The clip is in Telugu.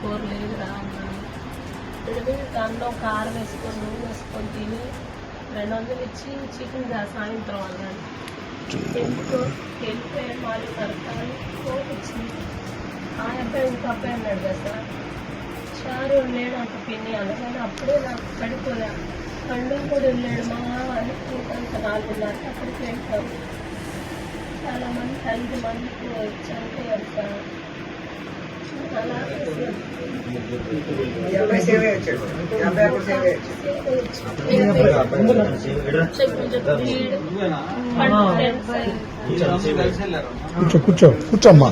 కూర లేదురా అన్నాను. అన్నం కారం వేసుకొని నూనె వేసుకొని తిని 200 ఇచ్చి చికెన్ సాయంత్రం అన్నాడు. వెళ్ళిపోయాడు మాలి తరకాలి కోపించింది. ఆ అబ్బాయి ఇంకో అబ్బాయి అన్నాడు కదా సార్, చారు వెళ్ళాడు అంత పిన్ని అనగానే అప్పుడే నాకు పడిపోయా. పండుగ కూడా వెళ్ళాడు మా అని అంత 4:30 అక్కడికి వెళ్తాం. చాలా మంది 5 మందికి చనిపోయారు సార్. అలా కూర్చోమ్మా.